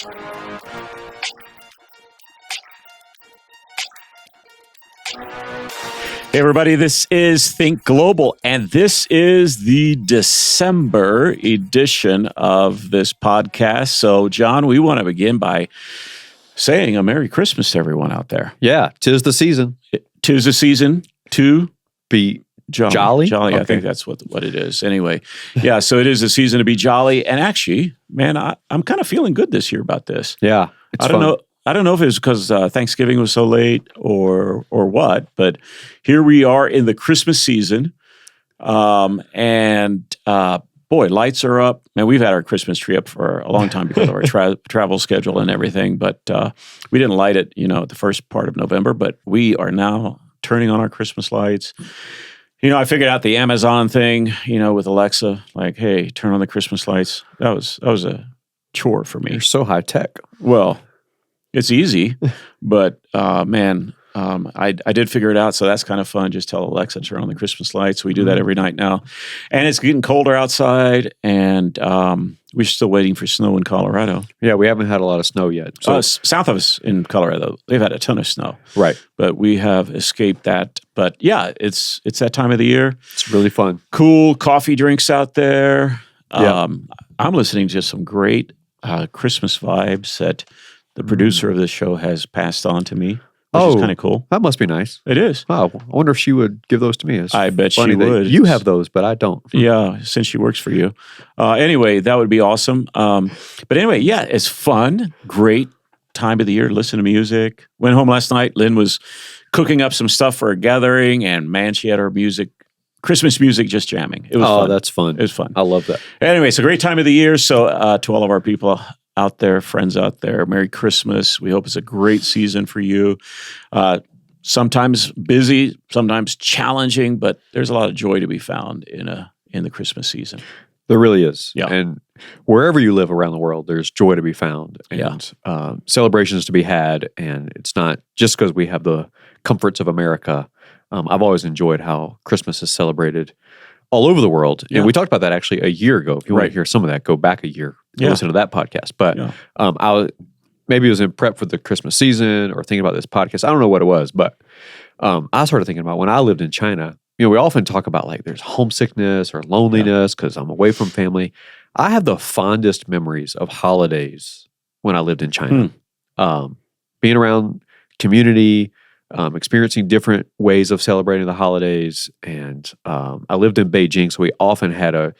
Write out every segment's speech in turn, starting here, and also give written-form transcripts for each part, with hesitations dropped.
Hey, everybody, this is Think Global, and this is the December edition of this podcast. So, John, we want to begin by saying a Merry Christmas to everyone out there. Yeah, 'tis the season. 'Tis the season to be jolly. Okay. I think that's what it is. Anyway, yeah, so it is a season to be jolly. And actually, man, I'm kind of feeling good this year about this. Yeah, it's I don't fun. know. I don't know if it was because Thanksgiving was so late or what, but here we are in the Christmas season, and boy, lights are up. Man, we've had our Christmas tree up for a long time because of our travel schedule and everything, but we didn't light it, at the first part of November. But we are now turning on our Christmas lights. I figured out the Amazon thing, with Alexa, like, hey, turn on the Christmas lights. That was a chore for me. You're so high tech. Well, it's easy, but man, I did figure it out, so that's kind of fun. Just tell Alexa to turn on the Christmas lights. We do that every night now, and it's getting colder outside, and we're still waiting for snow in Colorado. Yeah, we haven't had a lot of snow yet. So South of us in Colorado, they've had a ton of snow, right, but we have escaped that. But yeah, it's that time of the year. It's really fun. Cool coffee drinks out there. Yeah. I'm listening to some great Christmas vibes that the producer of this show has passed on to me, which is kind of cool. That must be nice. It is. Wow, I wonder if she would give those to me. I bet she funny that would. You have those, but I don't. Yeah, since she works for you. Anyway, that would be awesome. But anyway, yeah, it's fun. Great time of the year to listen to music. Went home last night. Lynn was cooking up some stuff for a gathering, and man, she had her Christmas music just jamming. It was fun. That's fun. It was fun. I love that. Anyway, it's a great time of the year. So to all of our people out there, friends out there, Merry Christmas. We hope it's a great season for you. Sometimes busy, sometimes challenging, but there's a lot of joy to be found in the Christmas season. There really is. Yeah. And wherever you live around the world, there's joy to be found and celebrations to be had. And it's not just because we have the comforts of America. I've always enjoyed how Christmas is celebrated all over the world. Yeah. And we talked about that actually a year ago. If you want to hear some of that, go back a year and listen to that podcast. But maybe it was in prep for the Christmas season or thinking about this podcast. I don't know what it was, but I started thinking about when I lived in China. We often talk about like there's homesickness or loneliness because I'm away from family. I have the fondest memories of holidays when I lived in China. Being around community, experiencing different ways of celebrating the holidays. And I lived in Beijing, so we often had a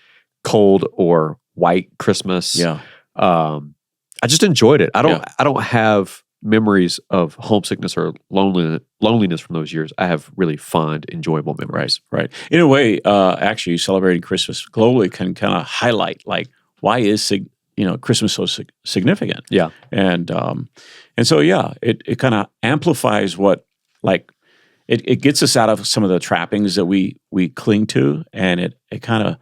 cold or white Christmas. Yeah. I just enjoyed it. I don't have memories of homesickness or loneliness from those years. I have really fond, enjoyable memories. Right. In a way, actually, celebrating Christmas globally can kind of highlight like why is Christmas so significant? Yeah. And so it kind of amplifies what it gets us out of some of the trappings that we cling to, and it kind of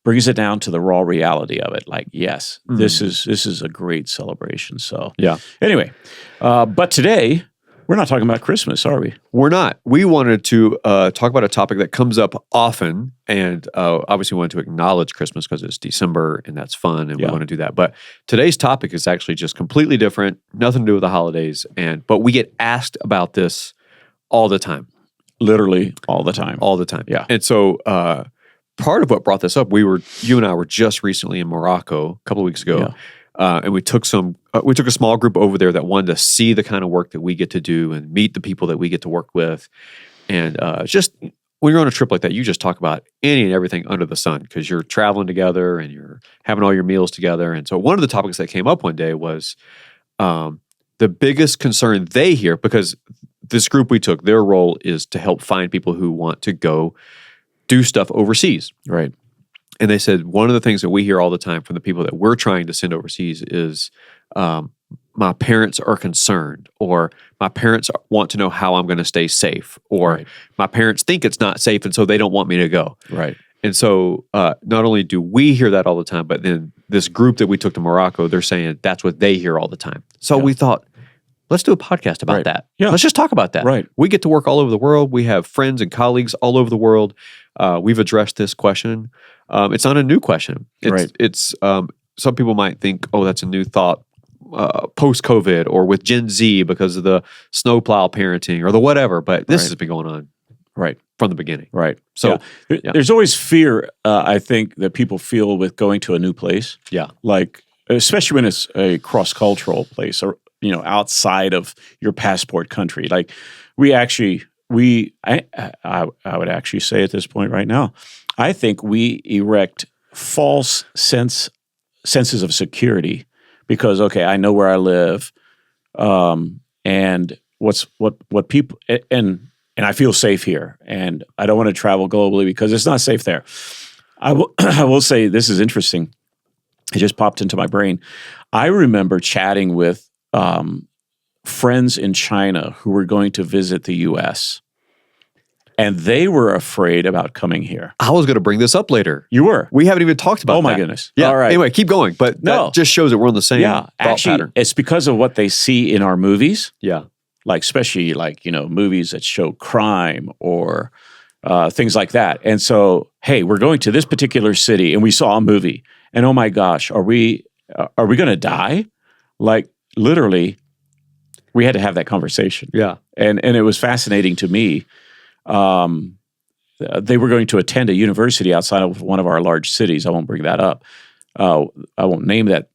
brings it down to the raw reality of it. Like, yes, this is a great celebration. So anyway, but today we're not talking about Christmas, are we? We're not. We wanted to talk about a topic that comes up often, and obviously we wanted to acknowledge Christmas because it's December and that's fun, and we want to do that. But today's topic is actually just completely different, nothing to do with the holidays, but we get asked about this all the time. Literally all the time. All the time. Yeah. And so part of what brought this up, you and I were just recently in Morocco a couple of weeks ago, and we took a small group over there that wanted to see the kind of work that we get to do and meet the people that we get to work with. And just when you're on a trip like that, you just talk about any and everything under the sun because you're traveling together and you're having all your meals together. And so one of the topics that came up one day was the biggest concern they hear, because this group we took, their role is to help find people who want to go do stuff overseas. Right. And they said one of the things that we hear all the time from the people that we're trying to send overseas is my parents are concerned, or my parents want to know how I'm going to stay safe, or my parents think it's not safe and so they don't want me to go. Right. And so not only do we hear that all the time, but then this group that we took to Morocco, they're saying that's what they hear all the time. So we thought, let's do a podcast about that. Yeah. Let's just talk about that. Right. We get to work all over the world. We have friends and colleagues all over the world. We've addressed this question. It's not a new question. It's some people might think, oh, that's a new thought. post-COVID or with Gen Z because of the snowplow parenting or the whatever. But this has been going on from the beginning. Right. So there's always fear, I think, that people feel with going to a new place. Yeah. Like, especially when it's a cross-cultural place or, outside of your passport country. Like I would actually say at this point right now, I think we erect false senses of security because, okay, I know where I live, and what people and I feel safe here, and I don't want to travel globally because it's not safe there. I will say this is interesting. It just popped into my brain. I remember chatting with friends in China who were going to visit the U.S., and they were afraid about coming here. I was going to bring this up later. You were. We haven't even talked about that. Oh, my goodness. Yeah. All right. Anyway, keep going. But that just shows that we're on the same thought pattern. It's because of what they see in our movies. Yeah. Like, especially like, movies that show crime or things like that. And so, hey, we're going to this particular city and we saw a movie. And oh my gosh, are we going to die? Like, literally, we had to have that conversation. Yeah. And it was fascinating to me. They were going to attend a university outside of one of our large cities. I won't bring that up. I won't name that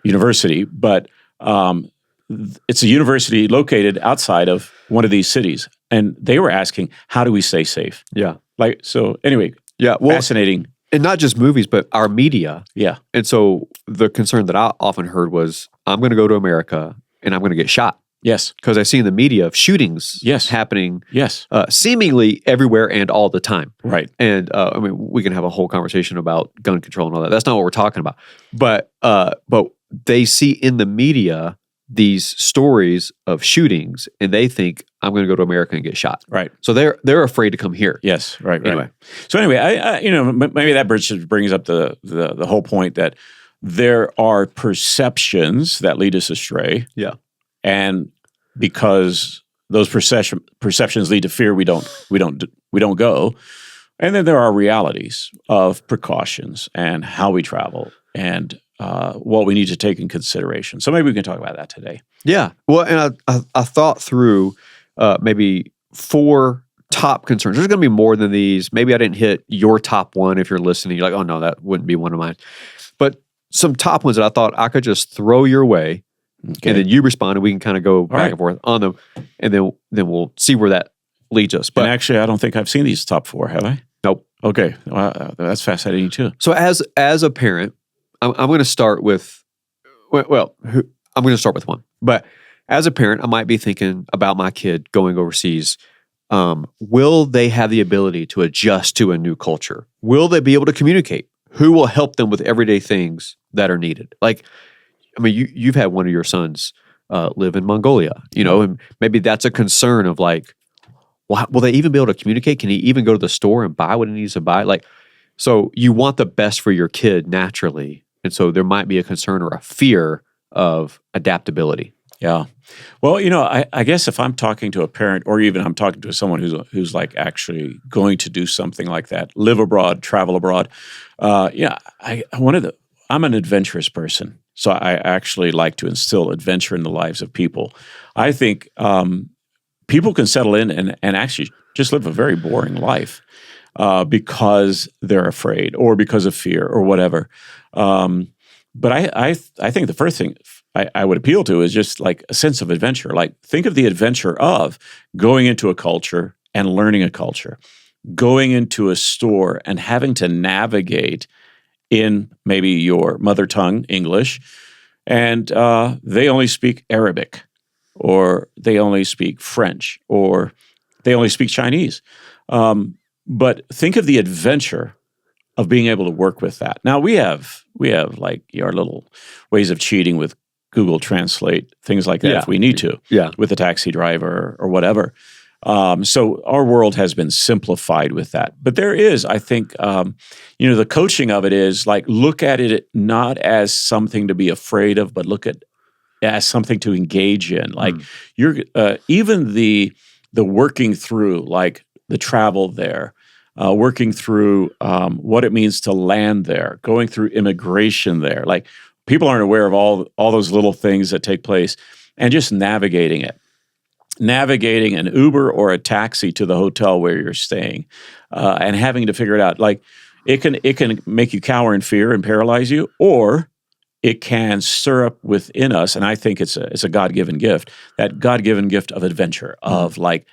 university, but it's a university located outside of one of these cities. And they were asking, how do we stay safe? Yeah. Like, so anyway, fascinating. And not just movies, but our media. Yeah. And so the concern that I often heard was, I'm going to go to America and I'm going to get shot. Yes. Because I see in the media of shootings happening seemingly everywhere and all the time. Right. And we can have a whole conversation about gun control and all that. That's not what we're talking about. But they see in the media these stories of shootings and they think, I'm going to go to America and get shot. Right. So they're afraid to come here. Yes. Right. Anyway. So anyway, I maybe that brings up the whole point that there are perceptions that lead us astray. Yeah. And because those perceptions lead to fear, we don't go. And then there are realities of precautions and how we travel and what we need to take in consideration. So maybe we can talk about that today. Yeah. Well, and I thought through maybe 4 top concerns. There's going to be more than these. Maybe I didn't hit your top one. If you're listening, you're like, oh no, that wouldn't be one of mine. But some top ones that I thought I could just throw your way. Okay. And then you respond, and we can kind of go back and forth on them, and then we'll see where that leads us. But and actually, I don't think I've seen these top 4, have I? Nope. Okay, well, that's fascinating too. So as a parent, I'm going to start with I'm going to start with one. But as a parent, I might be thinking about my kid going overseas. Will they have the ability to adjust to a new culture? Will they be able to communicate? Who will help them with everyday things that are needed? Like, I mean, you've had one of your sons live in Mongolia, and maybe that's a concern of like, will they even be able to communicate? Can he even go to the store and buy what he needs to buy? Like, so you want the best for your kid naturally. And so there might be a concern or a fear of adaptability. Yeah. Well, I guess if I'm talking to a parent or even I'm talking to someone who's like actually going to do something like that, live abroad, travel abroad. I'm an adventurous person. So I actually like to instill adventure in the lives of people. I think people can settle in and actually just live a very boring life because they're afraid or because of fear or whatever. But I think the first thing I would appeal to is just like a sense of adventure. Like, think of the adventure of going into a culture and learning a culture, going into a store and having to navigate in maybe your mother tongue, English, and they only speak Arabic, or they only speak French, or they only speak Chinese. But think of the adventure of being able to work with that. Now we have like our little ways of cheating with Google Translate, things like that if we need to, with a taxi driver or whatever. So our world has been simplified with that. But there is, I think, the coaching of it is like, look at it not as something to be afraid of, but look at it as something to engage in. Like you're even the working through, like the travel there, working through what it means to land there, going through immigration there. Like people aren't aware of all those little things that take place, and just navigating it. Navigating an Uber or a taxi to the hotel where you're staying, and having to figure it out. Like it can make you cower in fear and paralyze you, or it can stir up within us. And I think it's a God-given gift, that God-given gift of adventure, of like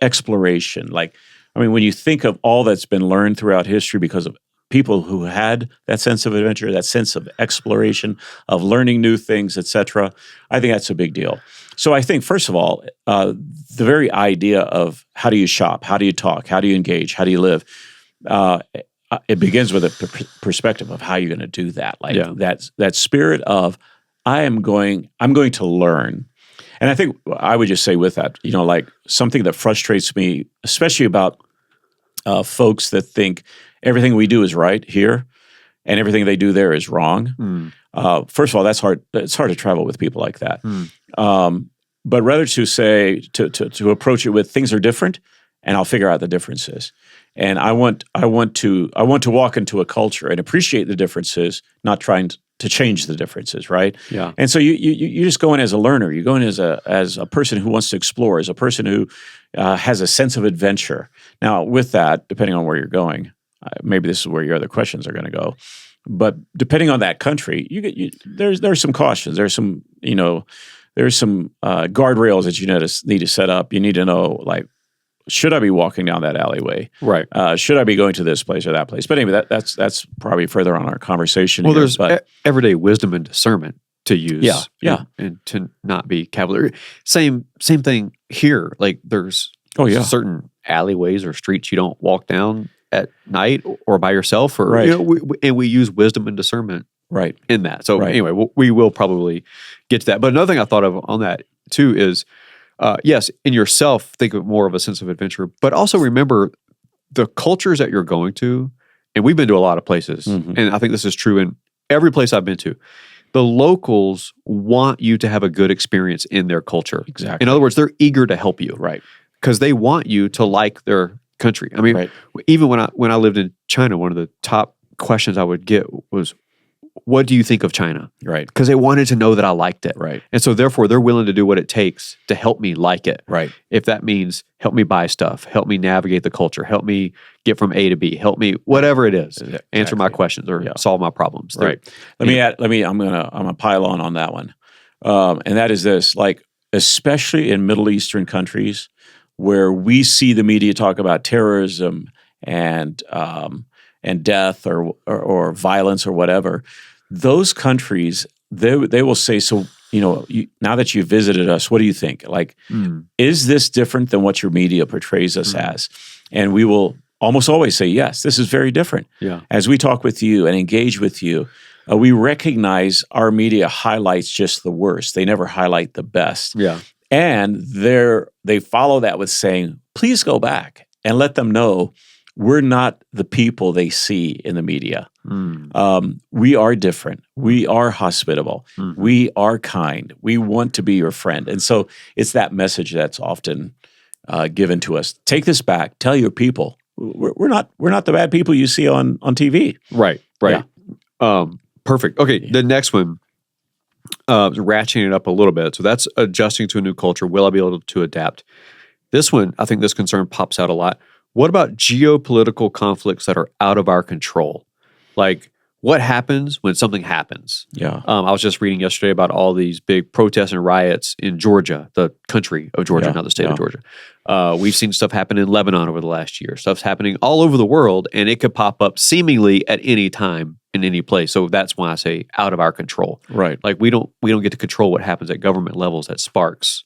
exploration. Like, I mean, when you think of all that's been learned throughout history because of people who had that sense of adventure, that sense of exploration, of learning new things, etc., I think that's a big deal. So I think, first of all, the very idea of how do you shop, how do you talk, how do you engage, how do you live, it begins with a perspective of how you're going to do that. Like that spirit of I'm going to learn. And I think I would just say with that, like something that frustrates me, especially about folks that think everything we do is right here and everything they do there is wrong. First of all, that's hard. It's hard to travel with people like that. But rather to say, to approach it with things are different, and I'll figure out the differences. And I want to walk into a culture and appreciate the differences, not trying to change the differences, right? Yeah. And so you just go in as a learner. You go in as a person who wants to explore, as a person who has a sense of adventure. Now, with that, depending on where you're going, maybe this is where your other questions are going to go. But depending on that country, there's some cautions. There's some guardrails that you need to set up. You need to know, like, should I be walking down that alleyway? Right. Should I be going to this place or that place? But anyway, that's probably further on our conversation. Well, there's everyday wisdom and discernment to use. Yeah. And to not be cavalier. Same thing here. Like there's certain alleyways or streets you don't walk down at night or by yourself, or right. We use wisdom and discernment right in that. So anyway, we will probably get to that. But another thing I thought of on that too is, yes, in yourself, think of more of a sense of adventure, but also remember the cultures that you're going to. And we've been to a lot of places, and I think this is true in every place I've been to. The locals want you to have a good experience in their culture. Exactly. In other words, they're eager to help you, right? Because they want you to like their country. I mean, even when I lived in China, one of the top questions I would get was, what do you think of China? Right. Because they wanted to know that I liked it. Right. And so therefore they're willing to do what it takes to help me like it. Right. If that means help me buy stuff, help me navigate the culture, help me get from A to B, help me, whatever it is, answer my questions or solve my problems. Right. I'm gonna pile on that one. And that is this, like, especially in Middle Eastern countries where we see the media talk about terrorism and death or violence or whatever, those countries, they will say, so, now that you visited us, what do you think? Like, is this different than what your media portrays us as? And we will almost always say, yes, this is very different. Yeah. As we talk with you and engage with you, we recognize our media highlights just the worst. They never highlight the best. Yeah. And they follow that with saying, please go back and let them know we're not the people they see in the media. We are different. We are hospitable. We are kind. We want to be your friend. And so it's that message that's often given to us. Take this back. Tell your people we're not the bad people you see on TV. Right. Yeah. Perfect. Okay. The next one, ratcheting it up a little bit. So that's adjusting to a new culture. Will I be able to adapt? This one, I think this concern pops out a lot. What about geopolitical conflicts that are out of our control? Like, what happens when something happens? Yeah. I was just reading yesterday about all these big protests and riots in Georgia, the country of Georgia, not the state of Georgia. We've seen stuff happen in Lebanon over the last year. Stuff's happening all over the world, and it could pop up seemingly at any time in any place. So that's why I say out of our control. Right. Like we don't get to control what happens at government levels that sparks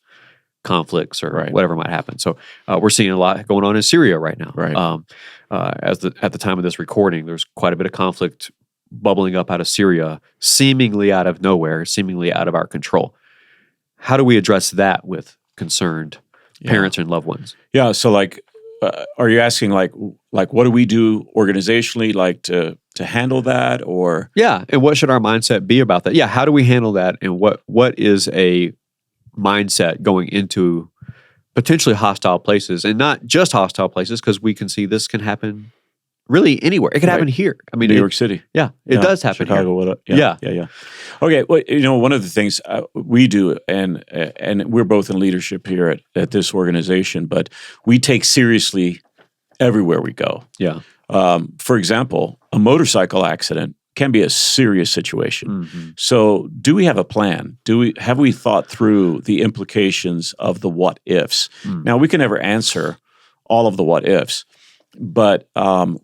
conflicts or whatever might happen. So we're seeing a lot going on in Syria right now. Right. At the time of this recording, there's quite a bit of conflict bubbling up out of Syria, seemingly out of nowhere, seemingly out of our control. How do we address that with concerned parents and loved ones? Yeah. So, like, are you asking like what do we do organizationally, like to handle that, or and what should our mindset be about that? How do we handle that, and what is a mindset going into potentially hostile places, and not just hostile places, because we can see this can happen really anywhere. It could happen here. I mean, New York City. Yeah, it does happen Chicago, here. Yeah. Okay, well, one of the things we do, and we're both in leadership here at this organization, but we take seriously everywhere we go. Yeah. For example, a motorcycle accident can be a serious situation. Mm-hmm. So, do we have a plan? Have we thought through the implications of the what ifs? Now, we can never answer all of the what ifs, but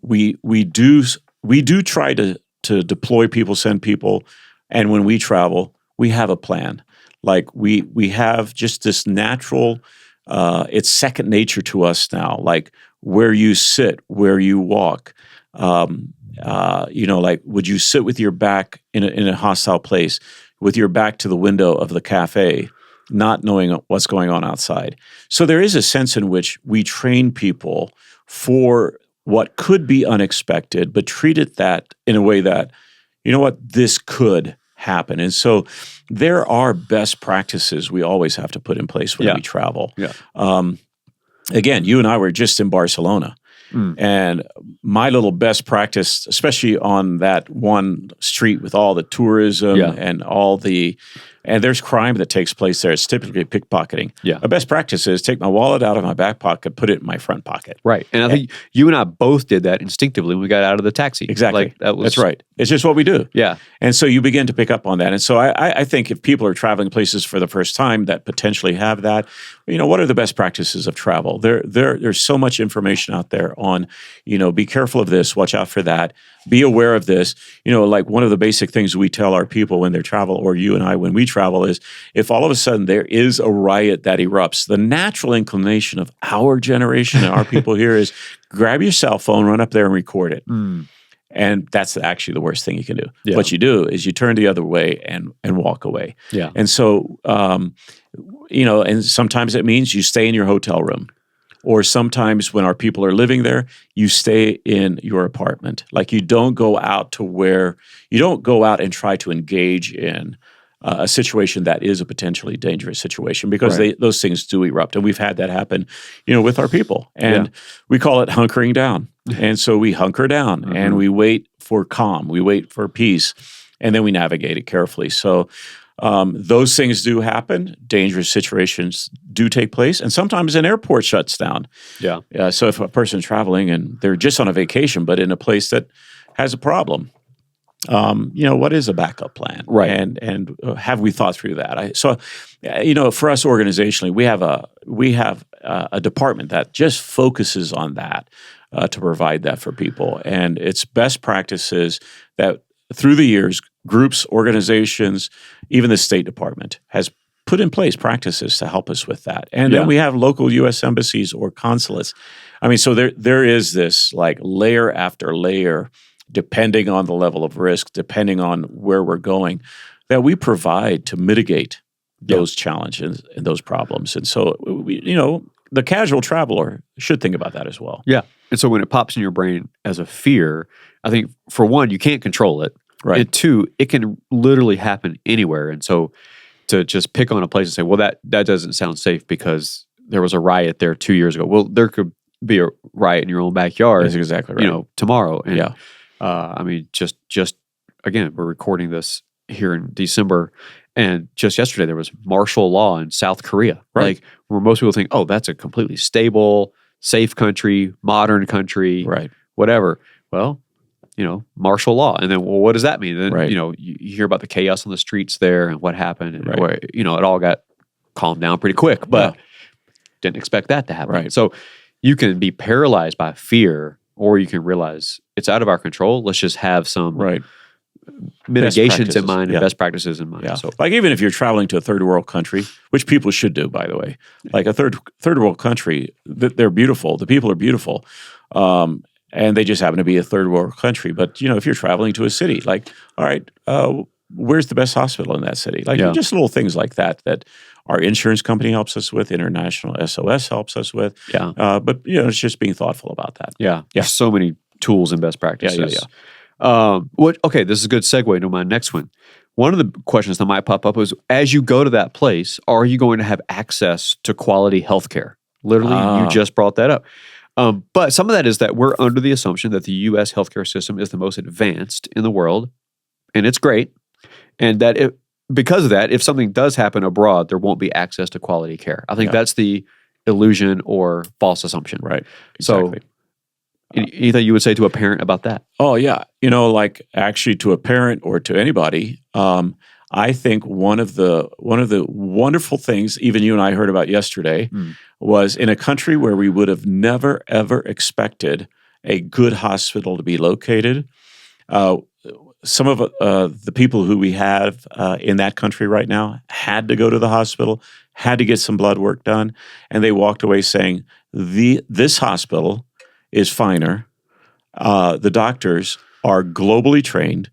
we do try to deploy people, send people, and when we travel, we have a plan. Like we have just this natural. It's second nature to us now. Like where you sit, where you walk. Like would you sit with your back in a hostile place, with your back to the window of the cafe, not knowing what's going on outside? So there is a sense in which we train people for what could be unexpected, but treat it that in a way that, you know what, this could happen. And so there are best practices we always have to put in place when we travel. Yeah. Again, you and I were just in Barcelona. And my little best practice, especially on that one street with all the tourism and and there's crime that takes place there. It's typically pickpocketing. Yeah. My best practice is take my wallet out of my back pocket, put it in my front pocket. Right. And I think you and I both did that instinctively when we got out of the taxi. Exactly. Like That's right. It's just what we do. Yeah. And so you begin to pick up on that. And so I think if people are traveling places for the first time that potentially have that, what are the best practices of travel? There's so much information out there on, be careful of this, watch out for that, be aware of this. Like one of the basic things we tell our people when they travel, or you and I when we travel, is if all of a sudden there is a riot that erupts, the natural inclination of our generation and our people here is grab your cell phone, run up there and record it. And that's actually the worst thing you can do. Yeah. What you do is you turn the other way and walk away. Yeah. And so, and sometimes it means you stay in your hotel room. Or sometimes when our people are living there, you stay in your apartment. Like you don't go out and try to engage in a situation that is a potentially dangerous situation, because those things do erupt. And we've had that happen, with our people. And we call it hunkering down. And so we hunker down and we wait for calm, we wait for peace, and then we navigate it carefully. So those things do happen. Dangerous situations do take place. And sometimes an airport shuts down. Yeah. So if a person's traveling and they're just on a vacation, but in a place that has a problem, what is a backup plan? Right. And have we thought through that? For us organizationally, we have a department that just focuses on that to provide that for people. And it's best practices that through the years, groups, organizations, even the State Department has put in place practices to help us with that. And then we have local U.S. embassies or consulates. I mean, so there is this like layer after layer, depending on the level of risk, depending on where we're going, that we provide to mitigate those challenges and those problems. And so, the casual traveler should think about that as well. Yeah. And so when it pops in your brain as a fear, I think for one, you can't control it. Right. And two, it can literally happen anywhere. And so to just pick on a place and say, well, that doesn't sound safe because there was a riot there 2 years ago. Well, there could be a riot in your own backyard. That's exactly right. Tomorrow. And, yeah. Just again, we're recording this here in December, and just yesterday there was martial law in South Korea. Right. Like where most people think, oh, that's a completely stable, safe country, modern country, Right. whatever. Well, martial law. And then, well, what does that mean? Then, Right. you hear about the chaos on the streets there and what happened. And, Right. where, it all got calmed down pretty quick, but didn't expect that to happen. Right. So you can be paralyzed by fear, or you can realize it's out of our control. Let's just have some mitigations in mind and best practices in mind. Yeah. So, like even if you're traveling to a third world country, which people should do, by the way, like a third world country, they're beautiful. The people are beautiful. And they just happen to be a third world country. But, if you're traveling to a city, like, all right, where's the best hospital in that city? Like just little things like that our insurance company helps us with, International SOS helps us with. Yeah. But, it's just being thoughtful about that. Yeah. There's so many tools and best practices. Yeah. Okay, this is a good segue to my next one. One of the questions that might pop up is, as you go to that place, are you going to have access to quality healthcare? Literally, you just brought that up. But some of that is that we're under the assumption that the U.S. healthcare system is the most advanced in the world, and it's great. And that because of that, if something does happen abroad, there won't be access to quality care. I think that's the illusion or false assumption. Right. Exactly. So anything you would say to a parent about that? Oh, yeah. Like actually to a parent or to anybody, I think one of the wonderful things, even you and I heard about yesterday, was in a country where we would have never, ever expected a good hospital to be located. Some of the people who we have in that country right now had to go to the hospital, had to get some blood work done, and they walked away saying, this hospital is finer. The doctors are globally trained,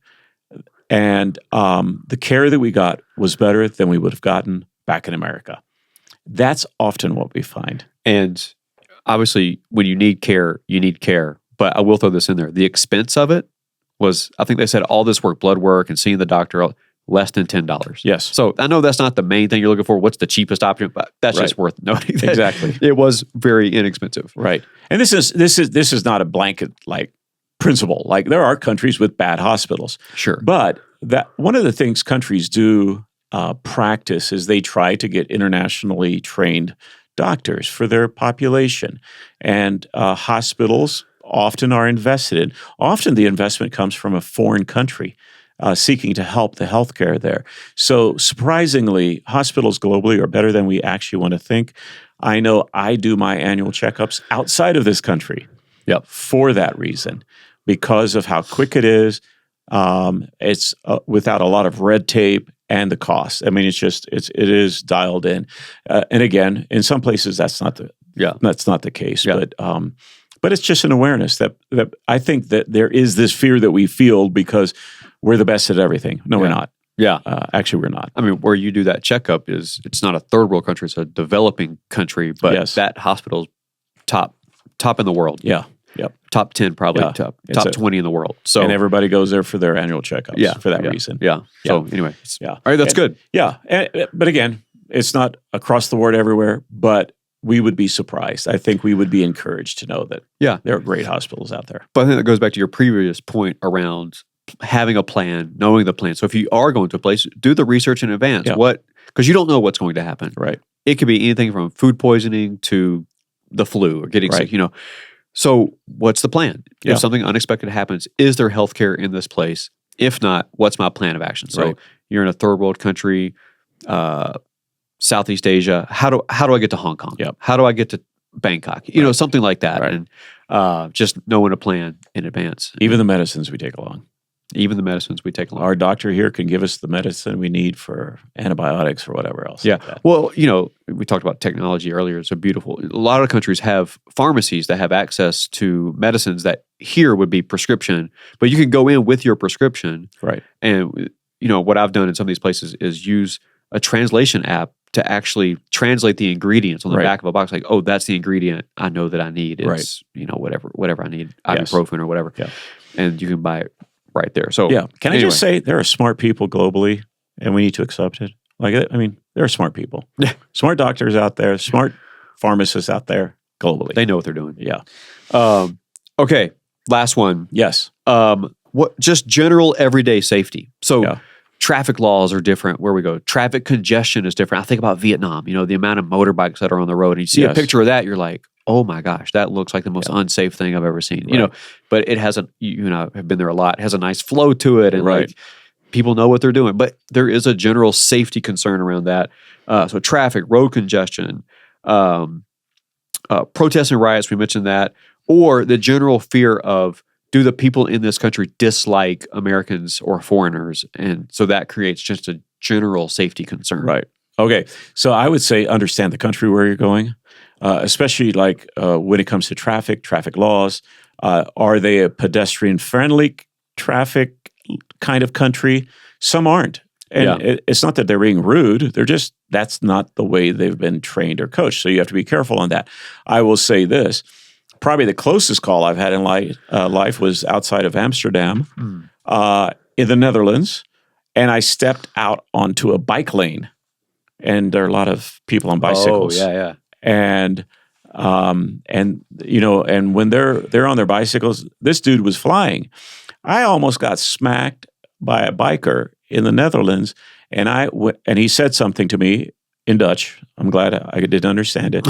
and the care that we got was better than we would have gotten back in America. That's often what we find. And obviously, when you need care, you need care. But I will throw this in there. The expense of it was, I think they said all this work, blood work and seeing the doctor, less than $10. Yes. So I know that's not the main thing you're looking for. What's the cheapest option? But that's just worth noting. Exactly. It was very inexpensive. Right. And this is not a blanket principle. Like there are countries with bad hospitals. Sure. But that one of the things countries do practice is they try to get internationally trained doctors for their population. And hospitals often are invested in. Often the investment comes from a foreign country seeking to help the healthcare there. So surprisingly, hospitals globally are better than we actually want to think. I know I do my annual checkups outside of this country for that reason, because of how quick it is. It's without a lot of red tape and the cost. I mean, it is dialed in. And again, in some places that's not the case. But it's just an awareness that I think that there is this fear that we feel because we're the best at everything. No, we're not. Yeah. Actually, we're not. I mean, where you do that checkup it's not a third world country, it's a developing country, but that hospital's top in the world. Yeah. Yep. Top 10 probably, top 20 in the world. So and everybody goes there for their annual checkups for that reason. Yeah. So anyway. All right, that's good. Yeah. But again, it's not across the board everywhere, but we would be surprised. I think we would be encouraged to know that there are great hospitals out there. But I think that goes back to your previous point around having a plan, knowing the plan. So if you are going to a place, do the research in advance. Because you don't know what's going to happen. Right. It could be anything from food poisoning to the flu or getting sick, So what's the plan? If something unexpected happens, is there healthcare in this place? If not, what's my plan of action? So you're in a third world country, Southeast Asia. How do I get to Hong Kong? How do I get to Bangkok? Something like that. Right. And just knowing a plan in advance. Even the medicines we take along. Our doctor here can give us the medicine we need for antibiotics or whatever else. Yeah. Like well, we talked about technology earlier. It's a lot of countries have pharmacies that have access to medicines that here would be prescription, but you can go in with your prescription. Right. And, what I've done in some of these places is use a translation app to actually translate the ingredients on the back of a box. Like, oh, that's the ingredient I know that I need. It's, whatever I need, ibuprofen or whatever. Yeah. And you can buy it right there. So can I just say there are smart people globally, and we need to accept it. There are smart people, smart doctors out there, smart pharmacists out there globally. They know what they're doing. Yeah. Okay. Last one. Yes. What just general everyday safety. So traffic laws are different where we go. Traffic congestion is different. I think about Vietnam. The amount of motorbikes that are on the road. And you see a picture of that, you're like, oh my gosh, that looks like the most unsafe thing I've ever seen. But it has you and I have been there a lot. It has a nice flow to it, and like people know what they're doing. But there is a general safety concern around that. So traffic, road congestion, protests and riots. We mentioned that, or the general fear of, do the people in this country dislike Americans or foreigners, and so that creates just a general safety concern. Right. Okay. So I would say understand the country where you're going. Especially when it comes to traffic laws. Are they a pedestrian-friendly traffic kind of country? Some aren't. And it's not that they're being rude. That's not the way they've been trained or coached. So you have to be careful on that. I will say this. Probably the closest call I've had in life was outside of Amsterdam in the Netherlands. And I stepped out onto a bike lane. And there are a lot of people on bicycles. Oh, yeah. And And and when they're on their bicycles, this dude was flying. I almost got smacked by a biker in the Netherlands, and and he said something to me in Dutch. I'm glad I didn't understand it.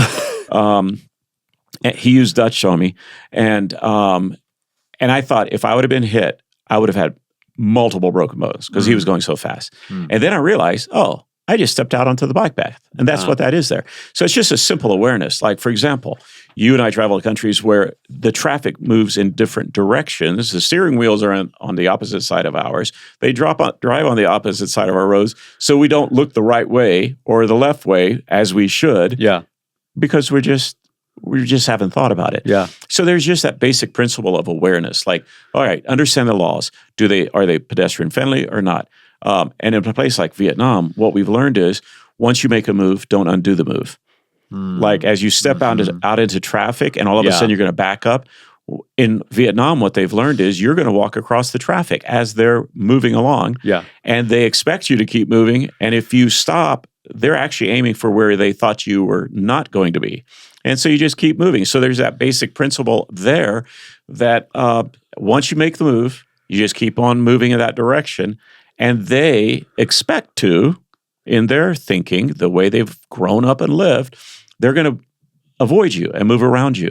He used Dutch on me, and I thought if I would have been hit, I would have had multiple broken bones because he was going so fast. And then I realized, I just stepped out onto the bike path, and that's what that is there. So it's just a simple awareness. Like, for example, you and I travel to countries where the traffic moves in different directions. The steering wheels are on the opposite side of ours. They drive on the opposite side of our roads, so we don't look the right way or the left way as we should. Yeah, because we just haven't thought about it. Yeah. So there's just that basic principle of awareness. Like, all right, understand the laws. Are they pedestrian friendly or not? And in a place like Vietnam, what we've learned is once you make a move, don't undo the move. Like as you step out into traffic and all of a sudden you're going to back up. In Vietnam, what they've learned is you're going to walk across the traffic as they're moving along. Yeah. And they expect you to keep moving. And if you stop, they're actually aiming for where they thought you were not going to be. And so you just keep moving. So there's that basic principle there that once you make the move, you just keep on moving in that direction. And they expect to, in their thinking, the way they've grown up and lived, they're going to avoid you and move around you.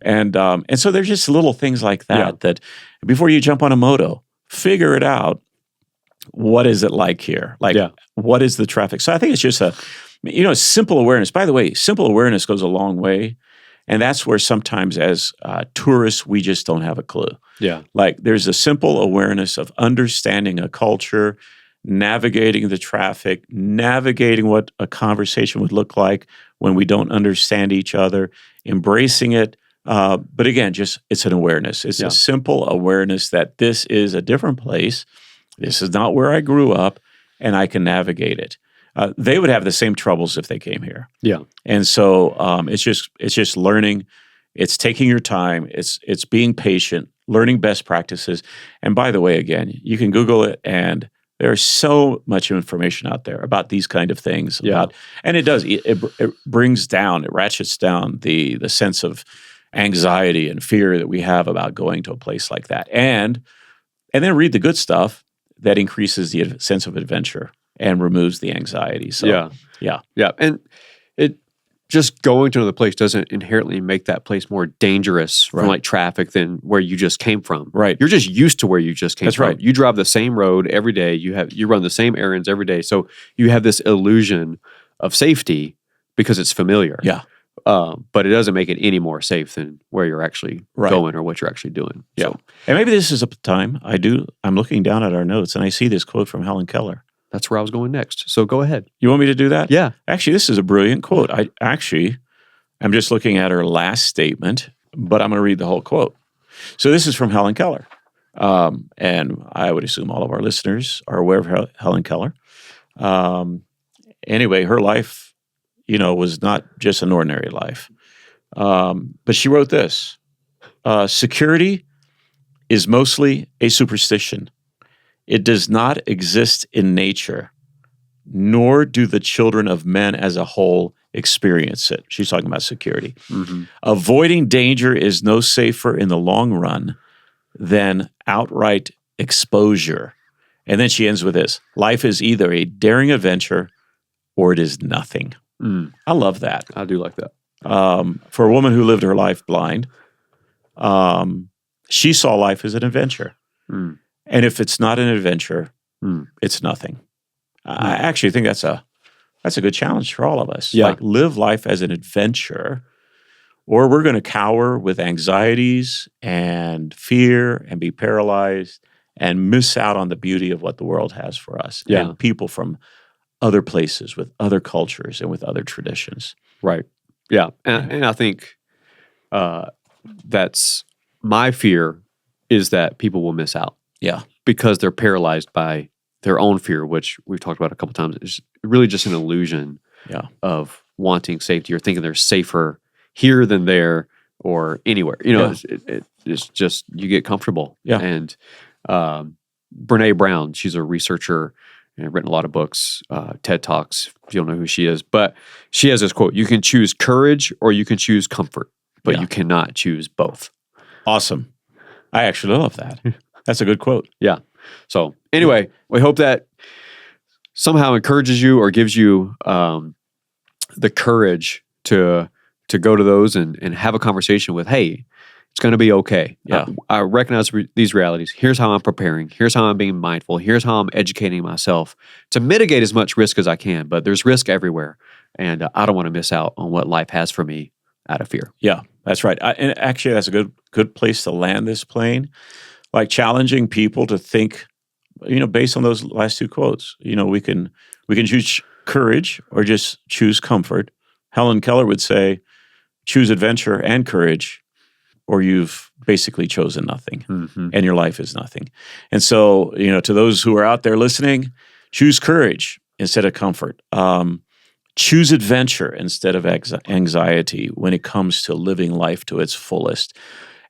And so there's just little things like that, that before you jump on a moto, figure it out. What is it like here? Like, what is the traffic? So I think it's just simple awareness. By the way, simple awareness goes a long way. And that's where sometimes as tourists, we just don't have a clue. Yeah. Like there's a simple awareness of understanding a culture, navigating the traffic, navigating what a conversation would look like when we don't understand each other, embracing it. But again, it's an awareness. It's a simple awareness that this is a different place. This is not where I grew up, and I can navigate it. They would have the same troubles if they came here. Yeah. And so it's just learning. It's taking your time. It's being patient, learning best practices. And by the way, again, you can Google it, and there's so much information out there about these kind of things. And it brings down, it ratchets down the sense of anxiety and fear that we have about going to a place like that. And then read the good stuff that increases the sense of adventure and removes the anxiety. So yeah. And it just going to another place doesn't inherently make that place more dangerous from like traffic than where you just came from. Right. You're just used to where you just came from. Right. You drive the same road every day. You run the same errands every day. So you have this illusion of safety because it's familiar. Yeah. But it doesn't make it any more safe than where you're actually going or what you're actually doing. Yeah. So, and maybe this is a time I'm looking down at our notes and I see this quote from Helen Keller. That's where I was going next. So go ahead. You want me to do that? Yeah. Actually, this is a brilliant quote. I'm just looking at her last statement, but I'm going to read the whole quote. So this is from Helen Keller. And I would assume all of our listeners are aware of Helen Keller. Anyway, her life, was not just an ordinary life. But she wrote this, security is mostly a superstition. It does not exist in nature, nor do the children of men as a whole experience it. She's talking about security. Mm-hmm. Avoiding danger is no safer in the long run than outright exposure. And then she ends with this, life is either a daring adventure or it is nothing. I love that. I do like that. For a woman who lived her life blind, she saw life as an adventure. And if it's not an adventure, it's nothing. I actually think that's a good challenge for all of us. Yeah. Like live life as an adventure, or we're going to cower with anxieties and fear and be paralyzed and miss out on the beauty of what the world has for us and people from other places with other cultures and with other traditions. Right. Yeah. And I think that's my fear is that people will miss out. Yeah. Because they're paralyzed by their own fear, which we've talked about a couple times. It's really just an illusion of wanting safety or thinking they're safer here than there or anywhere. It's just, you get comfortable. Yeah. And Brene Brown, she's a researcher and written a lot of books, TED Talks, if you don't know who she is. But she has this quote, you can choose courage or you can choose comfort, but you cannot choose both. Awesome. I actually love that. That's a good quote. Yeah. So anyway, we hope that somehow encourages you or gives you the courage to go to those and have a conversation with, hey, it's going to be okay. Yeah. I recognize these realities. Here's how I'm preparing. Here's how I'm being mindful. Here's how I'm educating myself to mitigate as much risk as I can. But there's risk everywhere. And I don't want to miss out on what life has for me out of fear. Yeah, that's right. And actually, that's a good place to land this plane. Like challenging people to think, based on those last two quotes. We can choose courage or just choose comfort. Helen Keller would say, choose adventure and courage, or you've basically chosen nothing, and your life is nothing. And so, to those who are out there listening, choose courage instead of comfort. Choose adventure instead of anxiety when it comes to living life to its fullest.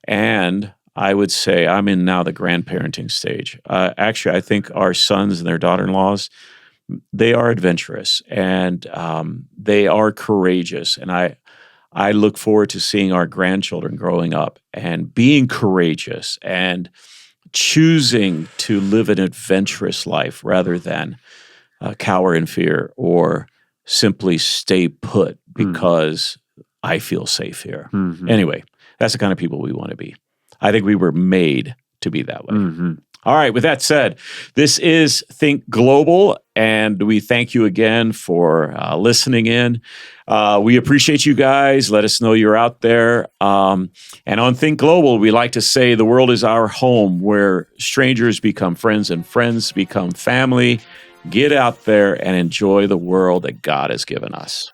And I would say I'm in now the grandparenting stage. Actually, I think our sons and their daughter-in-laws, they are adventurous and they are courageous. And I look forward to seeing our grandchildren growing up and being courageous and choosing to live an adventurous life rather than cower in fear or simply stay put because I feel safe here. Anyway, that's the kind of people we want to be. I think we were made to be that way. All right, with that said, this is Think Global, and we thank you again for listening in. We appreciate you guys. Let us know you're out there. And on Think Global, we like to say the world is our home where strangers become friends and friends become family. Get out there and enjoy the world that God has given us.